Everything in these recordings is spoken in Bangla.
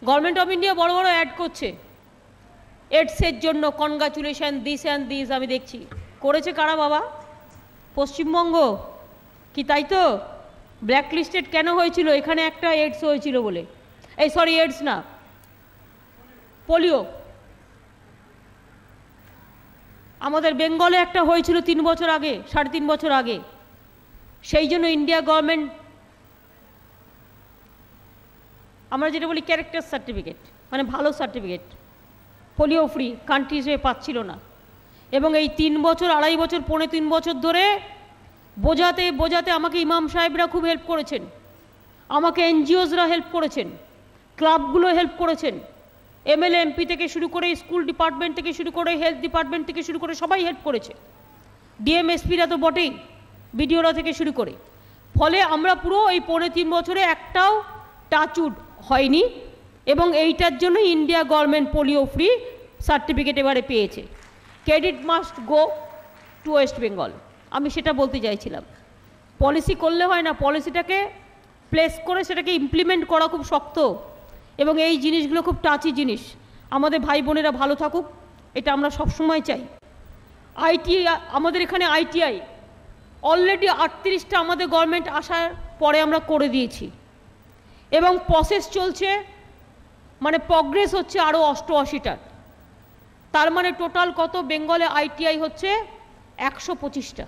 গভর্নমেন্ট অফ ইন্ডিয়া বড় বড় অ্যাড করছে এডসের জন্য, কনগ্রাচুলেশন দিস অ্যান্ড দিস। আমি দেখছি করেছে কারা বাবা? পশ্চিমবঙ্গ কি? তাই তো। ব্ল্যাকলিস্টেড কেন হয়েছিল? এখানে একটা এডস হয়েছিল বলে। এই সরি, এডস না, পোলিও। আমাদের বেঙ্গলে একটা হয়েছিল 3 বছর আগে, 3.5 বছর আগে। সেই জন্য ইন্ডিয়া গভর্নমেন্ট, আমরা যেটা বলি ক্যারেক্টার সার্টিফিকেট, মানে ভালো সার্টিফিকেট, পোলিও ফ্রি কান্ট্রি হিসেবে পাচ্ছিল না। এবং এই 3 বছর, 2.5 বছর, 3.25 বছর ধরে বোঝাতে বোঝাতে আমাকে ইমাম সাহেবরা খুব হেল্প করেছেন, আমাকে এনজিওসরা হেল্প করেছেন, ক্লাবগুলো হেল্প করেছেন, এমএলএ এমপি থেকে শুরু করে, স্কুল ডিপার্টমেন্ট থেকে শুরু করে, হেলথ ডিপার্টমেন্ট থেকে শুরু করে সবাই হেল্প করেছে, ডিএমএসপিরা তো বটেই, বিডিওরা থেকে শুরু করে। ফলে আমরা পুরো এই 3.25 বছরে একটাও টাচউড হয়নি। এবং এইটার জন্য India government polio free certificate এবারে পেয়েছে। Credit must go to West Bengal. আমি সেটা বলতে চাইছিলাম। পলিসি করলে হয় না, পলিসিটাকে প্লেস করে সেটাকে ইমপ্লিমেন্ট করা খুব শক্ত। এবং এই জিনিসগুলো খুব টাচি জিনিস। আমাদের ভাই বোনেরা ভালো থাকুক, এটা আমরা সবসময় চাই। আইটিআই, আমাদের এখানে আইটিআই অলরেডি 38টা আমাদের গভর্নমেন্ট আসার পরে আমরা করে দিয়েছি, এবং প্রসেস চলছে, মানে প্রগ্রেস হচ্ছে আরও 88টা। তার মানে টোটাল কত? বেঙ্গলে আইটিআই হচ্ছে 125টা।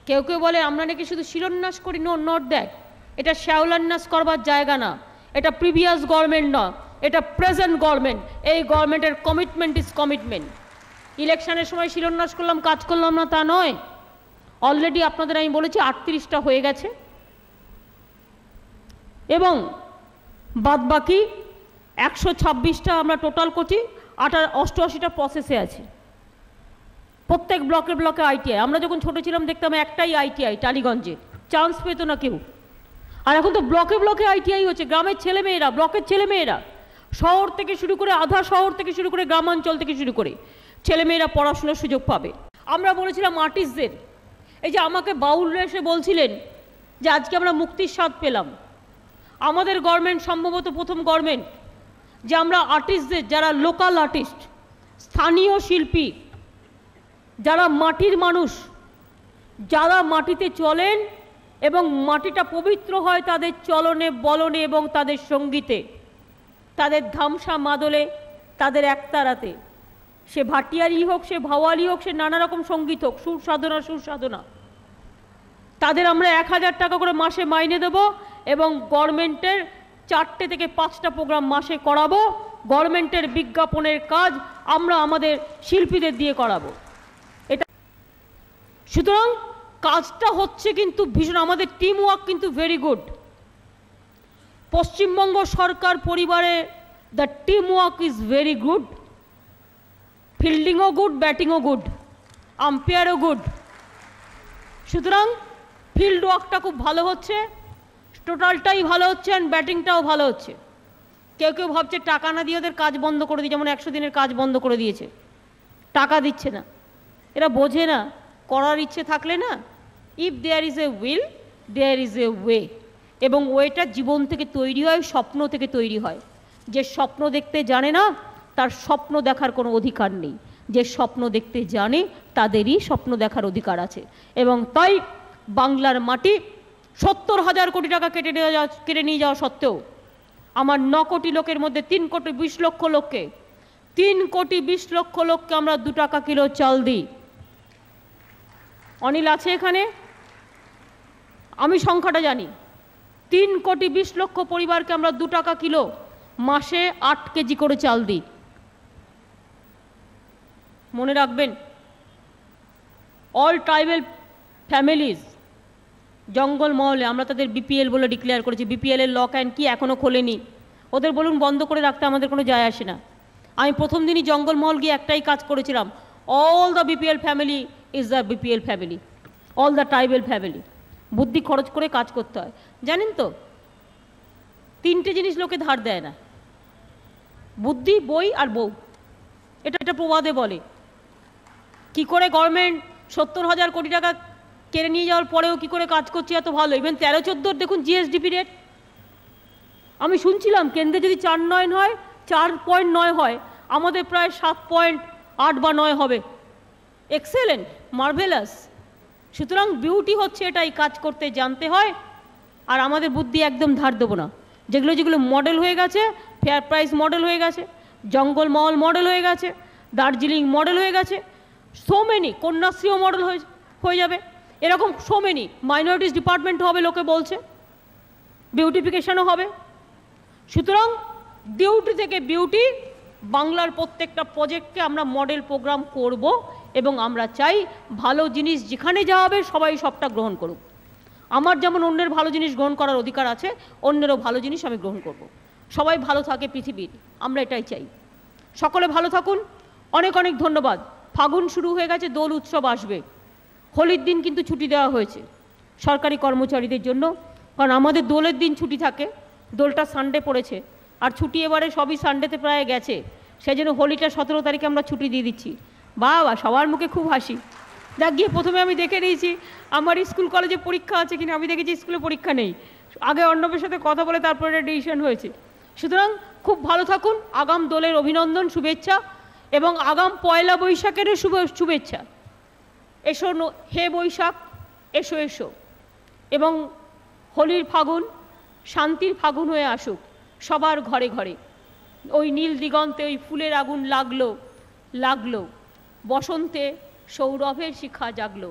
কেউ কেউ বলে আমরা নাকি শুধু শিলান্যাস করি। No, not that. এটা শিলান্যাস করবার জায়গা না, এটা প্রিভিয়াস গভর্নমেন্ট না, এটা প্রেজেন্ট গভর্নমেন্ট। এই গভর্নমেন্টের কমিটমেন্ট ইজ কমিটমেন্ট। ইলেকশনের সময় শিলান্যাস করলাম, কাজ করলাম না, তা নয়। অলরেডি আপনাদের আমি বলেছি 38টা হয়ে গেছে, এবং বাদবাকি 126টা আমরা টোটাল করছি। 88টা প্রসেসে আছে। প্রত্যেক ব্লকে ব্লকে আইটিআই। আমরা যখন ছোটো ছিলাম দেখতাম একটাই আইটিআই টালিগঞ্জে, চান্স পেত না কেউ। আর এখন তো ব্লকে ব্লকে আইটিআই হচ্ছে। গ্রামের ছেলেমেয়েরা, ব্লকের ছেলেমেয়েরা, শহর থেকে শুরু করে, আধা শহর থেকে শুরু করে, গ্রামাঞ্চল থেকে শুরু করে ছেলেমেয়েরা পড়াশোনার সুযোগ পাবে। আমরা বলেছিলাম আর্টিস্টদের, এই যে আমাকে বাউলরা এসে বলছিলেন যে আজকে আমরা মুক্তির স্বাদ পেলাম। আমাদের গভর্নমেন্ট সম্ভবত প্রথম গভর্নমেন্ট যে আমরা আর্টিস্টদের, যারা লোকাল আর্টিস্ট, স্থানীয় শিল্পী, যারা মাটির মানুষ, যারা মাটিতে চলেন এবং মাটিটা পবিত্র হয় তাদের চলনে বলনে এবং তাদের সঙ্গীতে, তাদের ধামসা মাদলে, তাদের একতারাতে, সে ভাটিয়ালি হোক, সে ভাওয়ালি হোক, সে নানা রকম সঙ্গীত হোক, সুর সাধনা, তাদের আমরা 1000 টাকা করে মাসে মাইনে দেব, এবং গভর্নমেন্টের 4টে থেকে 5টা প্রোগ্রাম মাসে করাবো। গভর্নমেন্টের বিজ্ঞাপনের কাজ আমরা আমাদের শিল্পীদের দিয়ে করাবো। এটা সুতরাং কাজটা হচ্ছে কিন্তু ভীষণ, আমাদের টিম ওয়ার্ক কিন্তু ভেরি গুড। পশ্চিমবঙ্গ সরকার পরিবারে the team work is very good. ফিল্ডিংও গুড, ব্যাটিংও গুড, আম্পায়ারও গুড। সুতরাং ফিল্ড ওয়ার্কটা খুব ভালো হচ্ছে, টোটালটাই ভালো হচ্ছে, অ্যান্ড ব্যাটিংটাও ভালো হচ্ছে। কেউ কেউ ভাবছে টাকা না দিয়ে ওদের কাজ বন্ধ করে দিয়ে, যেমন 100 দিনের কাজ বন্ধ করে দিয়েছে, টাকা দিচ্ছে না। এরা বোঝে না, করার ইচ্ছে থাকলে না, if there is a will there is a way. এবং ওয়েটা জীবন থেকে তৈরি হয়, স্বপ্ন থেকে তৈরি হয়। যে স্বপ্ন দেখতে জানে না তার স্বপ্ন দেখার কোনো অধিকার নেই। যে স্বপ্ন দেখতে জানে তাদেরই স্বপ্ন দেখার অধিকার আছে। এবং তাই বাংলার মাটি 70,000 কোটি টাকা কেটে নিয়ে যাওয়া সত্ত্বেও আমার 9 কোটি লোকের মধ্যে 3 কোটি 20 লক্ষ লোককে 3 কোটি 20 লক্ষ লোককে আমরা 2 টাকা কিলো চাল দিই। অনিল আছে এখানে, আমি সংখ্যাটা জানি। 3 কোটি 20 লক্ষ পরিবারকে আমরা 2 টাকা কিলো মাসে 8 কেজি করে চাল দিই। মনে রাখবেন, অল ট্রাইবাল ফ্যামিলিজ জঙ্গল মহলে আমরা তাদের বিপিএল বলে ডিক্লেয়ার করেছি। বিপিএল এর লক অ্যান্ড কি এখনও খোলেনি, ওদের বলুন বন্ধ করে রাখতে, আমাদের কোনো যায় আসে না। আমি প্রথম দিনই জঙ্গলমহল গিয়ে একটাই কাজ করেছিলাম, all the BPL family is the BPL family, all the tribal family. বুদ্ধি খরচ করে কাজ করতে হয়। জানেন তো 3টে জিনিস লোকে ধার দেয় না, বুদ্ধি, বই আর বউ। এটা প্রবাদে বলে। কি করে গভর্নমেন্ট 70,000 কোটি টাকা কেড়ে নিয়ে যাওয়ার পরেও কি করে কাজ করছে এত ভালো। ইভেন 13-14 দেখুন জিএসডিপি রেট, আমি শুনছিলাম কেন্দ্রে যদি 4.9 হয়, 4.9 হয়, আমাদের প্রায় 7.8 বা 9 হবে। Excellent, marvellous. সুতরাং বিউটি হচ্ছে এটাই, কাজ করতে জানতে হয়, আর আমাদের বুদ্ধি একদম ধার দেবো না। যেগুলো যেগুলো মডেল হয়ে গেছে, ফেয়ার প্রাইস মডেল হয়ে গেছে, জঙ্গলমহল মডেল হয়ে গেছে, দার্জিলিং মডেল হয়ে গেছে, সো মেনি, কন্যাশ্রীও মডেল হয়ে যাবে, এরকম সো মেনি। মাইনরিটিস ডিপার্টমেন্ট হবে লোকে বলছে, বিউটিফিকেশনও হবে। সুতরাং ডিউটি থেকে বিউটি, বাংলার প্রত্যেকটা প্রজেক্টকে আমরা মডেল প্রোগ্রাম করব, এবং আমরা চাই ভালো জিনিস যেখানে যাওয়া হবে সবাই সবটা গ্রহণ করুক। আমার যেমন অন্যের ভালো জিনিস গ্রহণ করার অধিকার আছে, অন্যেরও ভালো জিনিস আমি গ্রহণ করব। সবাই ভালো থাকে পৃথিবীর, আমরা এটাই চাই। সকলে ভালো থাকুন, অনেক অনেক ধন্যবাদ। ফাগুন শুরু হয়ে গেছে, দোল উৎসব আসবে। হোলির দিন কিন্তু ছুটি দেওয়া হয়েছে সরকারি কর্মচারীদের জন্য, কারণ আমাদের দোলের দিন ছুটি থাকে, দোলটা সানডে পড়েছে, আর ছুটি এবারে সবই সানডেতে প্রায় গেছে, সেই জন্য হোলিটা 17 তারিখে আমরা ছুটি দিয়ে দিচ্ছি। বাবা, সবার মুখে খুব হাসি। দেখ গিয়ে প্রথমে আমি দেখে নিয়েছি আমার স্কুল কলেজে পরীক্ষা আছে কিনা, আমি দেখেছি স্কুলে পরীক্ষা নেই। আগে অর্ণবের সাথে কথা বলে তারপরে একটা ডিসিশন হয়েছে। সুতরাং খুব ভালো থাকুন, আগাম দোলের অভিনন্দন, শুভেচ্ছা, এবং আগাম পয়লা বৈশাখেরও শুভেচ্ছা। এসো হে বৈশাখ, এসো এসো, এবং হোলির ফাগুন শান্তির ফাগুন হয়ে আসুক সবার ঘরে ঘরে। ওই নীল দিগন্তে ওই ফুলের আগুন লাগলো লাগলো, বসন্তে সৌরভের শিখা জাগলো।